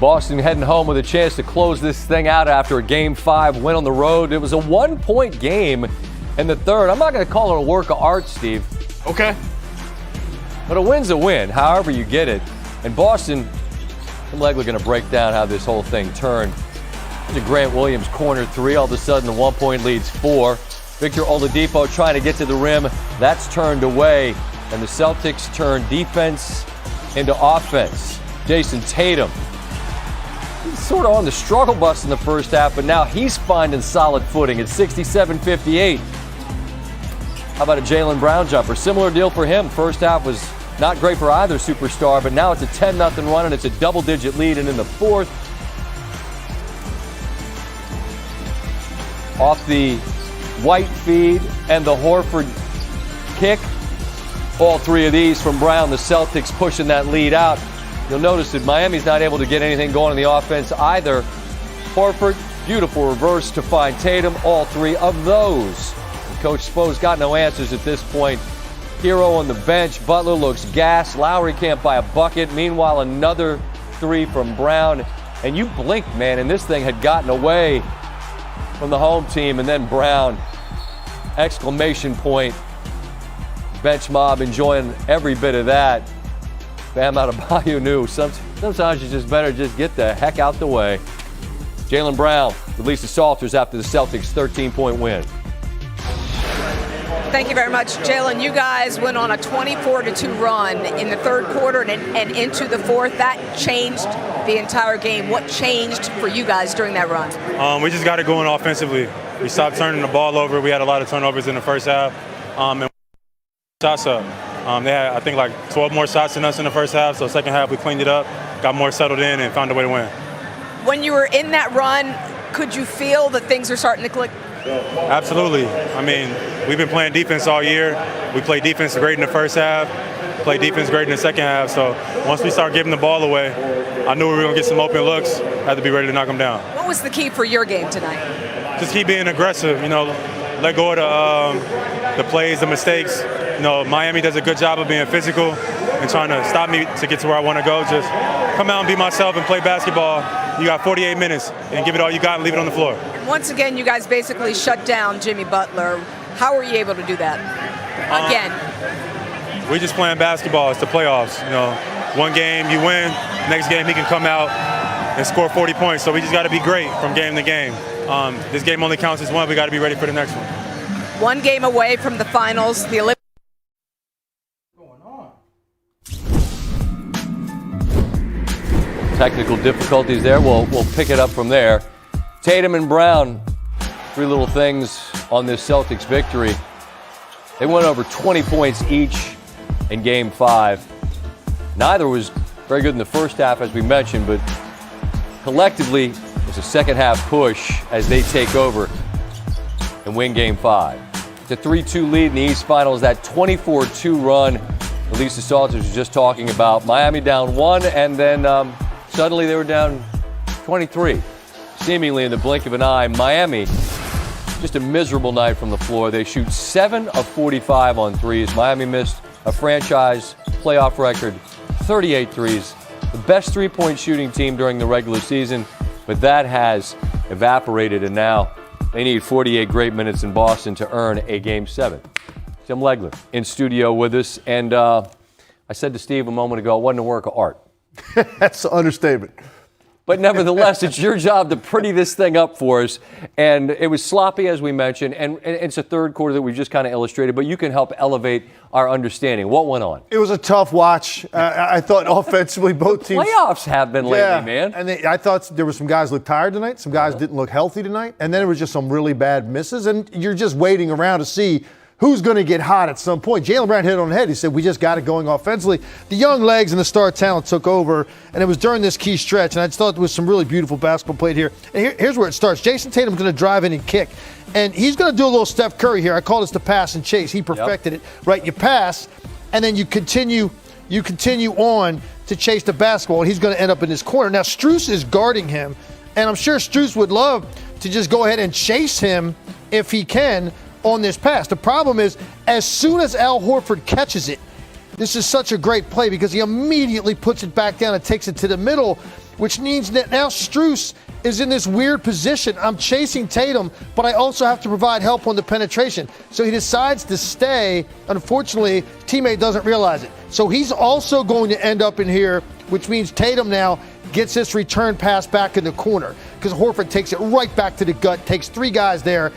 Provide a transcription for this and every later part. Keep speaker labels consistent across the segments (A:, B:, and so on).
A: Boston heading home with a chance to close this thing out after a Game 5 win on the road. It was a 1-point game in the third. I'm not going to call it a work of art, Steve.
B: Okay.
A: But a win's a win, however you get it. And Boston, I'm likely going to break down how this whole thing turned. To Grant Williams, corner three. All of a sudden, the 1-point lead's 4. Victor Oladipo trying to get to the rim. That's turned away. And the Celtics turn defense into offense. Jason Tatum, he's sort of on the struggle bus in the first half, but now he's finding solid footing at 67-58. How about a Jaylen Brown jumper? Similar deal for him. First half was not great for either superstar, but now it's a 10-0 run, and it's a double-digit lead. And in the fourth, off the White feed and the Horford kick, all three of these from Brown, the Celtics pushing that lead out. You'll notice that Miami's not able to get anything going on the offense either. Horford, beautiful reverse to find Tatum, all three of those. And Coach Spo's got no answers at this point. Hero on the bench, Butler looks gassed, Lowry can't buy a bucket. Meanwhile, another three from Brown. And you blinked, man, and this thing had gotten away from the home team, and then Brown, exclamation point. Bench mob enjoying every bit of that. Bam Adebayo knew sometimes you just better just get the heck out the way. Jaylen Brown released the Salters after the Celtics' 13-point win.
C: Thank you very much, Jaylen. You guys went on a 24-2 run in the third quarter and into the fourth. That changed the entire game. What changed for you guys during that run?
D: We just got it going offensively. We stopped turning the ball over. We had a lot of turnovers in the first half. And shots up. They had, I think, like 12 more shots than us in the first half. So second half, we cleaned it up, got more settled in, and found a way to win.
C: When you were in that run, could you feel that things were starting to click?
D: Absolutely. I mean, we've been playing defense all year. We played defense great in the first half, played defense great in the second half. So once we start giving the ball away, I knew we were going to get some open looks. Had to be ready to knock them down.
C: What was the key for your game tonight?
D: Just keep being aggressive, let go of the plays, the mistakes. Miami does a good job of being physical and trying to stop me to get to where I want to go. Just come out and be myself and play basketball. You got 48 minutes and give it all you got and leave it on the floor.
C: Once again, you guys basically shut down Jimmy Butler. How were you able to do that? Again.
D: We're just playing basketball. It's the playoffs. One game you win, next game he can come out and score 40 points. So we just got to be great from game to game. This game only counts as one. We got to be ready for the next one.
C: One game away from the finals. The Olympics.
A: Technical difficulties there. We'll pick it up from there. Tatum and Brown, three little things on this Celtics victory. They went over 20 points each in Game 5. Neither was very good in the first half, as we mentioned, but collectively, it was a second-half push as they take over and win Game 5. It's a 3-2 lead in the East Finals. That 24-2 run, at least the Celtics was just talking about. Miami down 1, and then suddenly they were down 23, seemingly in the blink of an eye. Miami, just a miserable night from the floor. They shoot 7 of 45 on threes. Miami missed a franchise playoff record, 38 threes. The best three-point shooting team during the regular season, but that has evaporated, and now they need 48 great minutes in Boston to earn a Game 7. Tim Legler in studio with us, and I said to Steve a moment ago, it wasn't a work of art.
B: That's an understatement.
A: But nevertheless, it's your job to pretty this thing up for us. And it was sloppy, as we mentioned, and it's a third quarter that we've just kind of illustrated, but you can help elevate our understanding. What went on?
B: It was a tough watch. I thought offensively both teams.
A: Playoffs have been lately, man.
B: And I thought there were some guys looked tired tonight, some guys didn't look healthy tonight, and then there was just some really bad misses, and you're just waiting around to see who's going to get hot at some point. Jaylen Brown hit it on the head. He said, we just got it going offensively. The young legs and the star talent took over, and it was during this key stretch, and I just thought there was some really beautiful basketball played here. And here's where it starts. Jason Tatum's going to drive in and kick, and he's going to do a little Steph Curry here. I call this the pass and chase. He perfected it, right? You pass, and then you continue on to chase the basketball, and he's going to end up in this corner. Now, Strus is guarding him, and I'm sure Strus would love to just go ahead and chase him if he can on this pass. The problem is, as soon as Al Horford catches it, This is such a great play because he immediately puts it back down and takes it to the middle, which means that now Strus is in this weird position. I'm chasing Tatum, but I also have to provide help on the penetration. So he decides to stay. Unfortunately, teammate doesn't realize it. So he's also going to end up in here, which means Tatum now gets this return pass back in the corner because Horford takes it right back to the gut, takes 3 guys there,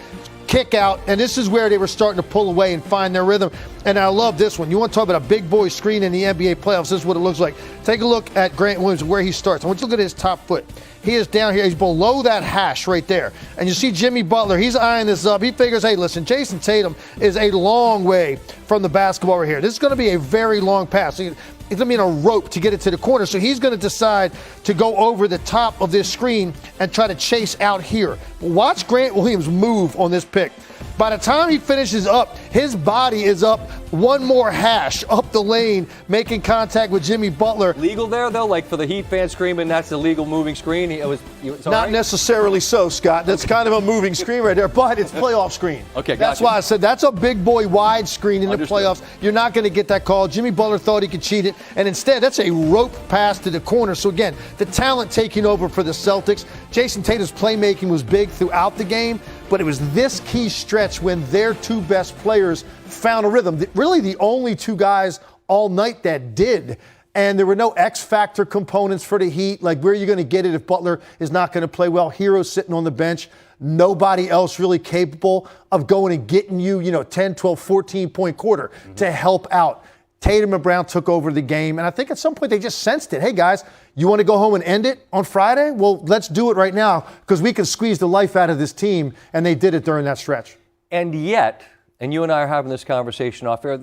B: kick out, and this is where they were starting to pull away and find their rhythm. And I love this one. You want to talk about a big boy screen in the NBA playoffs, this is what it looks like. Take a look at Grant Williams, where he starts. I want you to look at his top foot. He is down here. He's below that hash right there. And you see Jimmy Butler. He's eyeing this up. He figures, hey, listen, Jason Tatum is a long way from the basketball right here. This is going to be a very long pass. He's going to be in a rope to get it to the corner. So he's going to decide to go over the top of this screen and try to chase out here. Watch Grant Williams move on this pick. By the time he finishes up, his body is up one more hash up the lane, making contact with Jimmy Butler.
A: Legal there, though? Like for the Heat fan screaming, that's a legal moving screen?
B: Not right? Necessarily so, Scott. That's kind of a moving screen right there, but it's playoff screen.
A: Okay,
B: That's
A: gotcha.
B: why I said that's a big boy wide screen in
A: Understood.
B: the playoffs. You're not going to get that call. Jimmy Butler thought he could cheat it, and instead that's a rope pass to the corner. So again, the talent taking over for the Celtics. Jason Tatum's playmaking was big throughout the game, but it was this key stretch when their 2 best players found a rhythm. Really the only 2 guys all night that did. And there were no X-factor components for the Heat. Like, where are you going to get it if Butler is not going to play well? Hero's sitting on the bench. Nobody else really capable of going and getting you, 10, 12, 14-point quarter to help out. Tatum and Brown took over the game, and I think at some point they just sensed it. Hey, guys, you want to go home and end it on Friday? Well, let's do it right now because we can squeeze the life out of this team, and they did it during that stretch.
A: And yet, and you and I are having this conversation off air,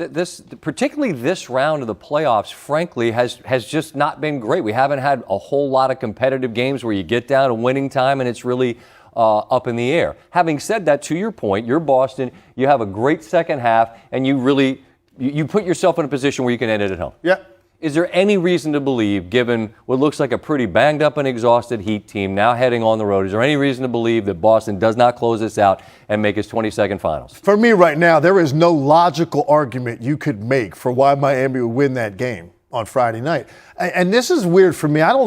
A: particularly this round of the playoffs, frankly, has just not been great. We haven't had a whole lot of competitive games where you get down to winning time and it's really up in the air. Having said that, to your point, you're Boston, you have a great second half, and you put yourself in a position where you can end it at home.
B: Yeah.
A: Is there any reason to believe, given what looks like a pretty banged up and exhausted Heat team now heading on the road, is there any reason to believe that Boston does not close this out and make its 22nd finals?
B: For me right now, there is no logical argument you could make for why Miami would win that game on Friday night. And this is weird for me. I'm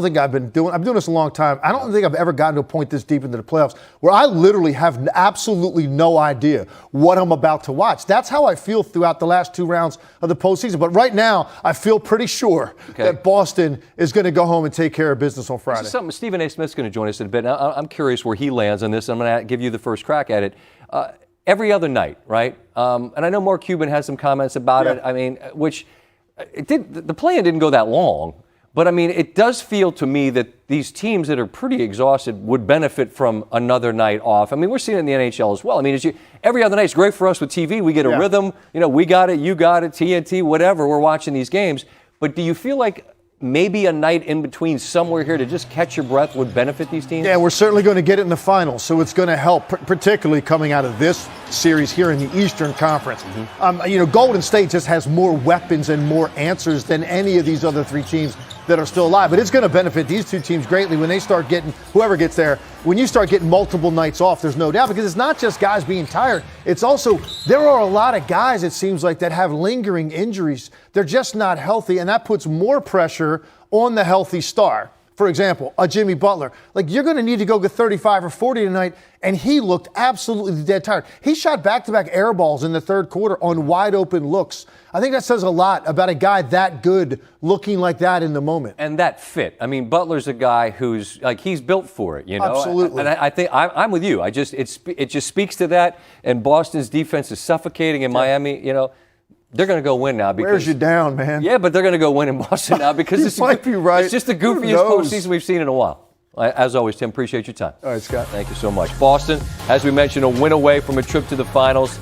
B: doing this a long time. I don't think I've ever gotten to a point this deep into the playoffs where I literally have absolutely no idea what I'm about to watch. That's how I feel throughout the last 2 rounds of the postseason. But right now, I feel pretty sure that Boston is going to go home and take care of business on Friday.
A: This is something Stephen A. Smith's going to join us in a bit. Now, I'm curious where he lands on this. I'm going to give you the first crack at it. Every other night, right? And I know Mark Cuban has some comments about it. I mean, the play-in didn't go that long. But, I mean, it does feel to me that these teams that are pretty exhausted would benefit from another night off. I mean, we're seeing it in the NHL as well. I mean, every other night is great for us with TV. We get a rhythm. We got it, you got it, TNT, whatever. We're watching these games. But do you feel like maybe a night in between somewhere here to just catch your breath would benefit these teams?
B: Yeah, we're certainly going to get it in the finals, so it's going to help, particularly coming out of this series here in the Eastern Conference. Golden State just has more weapons and more answers than any of these other 3 teams that are still alive. But it's going to benefit these 2 teams greatly when they start getting, whoever gets there, when you start getting multiple nights off, there's no doubt, because it's not just guys being tired. It's also, there are a lot of guys, it seems like, that have lingering injuries. They're just not healthy, and that puts more pressure on the healthy star. For example, a Jimmy Butler. Like, you're going to need to go get 35 or 40 tonight, and he looked absolutely dead tired. He shot back-to-back air balls in the third quarter on wide-open looks. I think that says a lot about a guy that good looking like that in the moment.
A: And that fit. I mean, Butler's a guy who's, like, he's built for it,
B: Absolutely.
A: And I think I'm with you. It just speaks to that, and Boston's defense is suffocating in Miami, They're going to go win now. Because,
B: wears you down, man.
A: Yeah, but they're going to go win in Boston now because
B: You might be right.
A: It's just the goofiest postseason we've seen in a while. As always, Tim, appreciate your time.
B: All right, Scott.
A: Thank you so much. Boston, as we mentioned, a win away from a trip to the finals.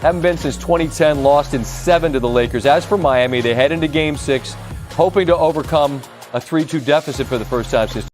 A: Haven't been since 2010, lost in 7 to the Lakers. As for Miami, they head into Game 6, hoping to overcome a 3-2 deficit for the first time since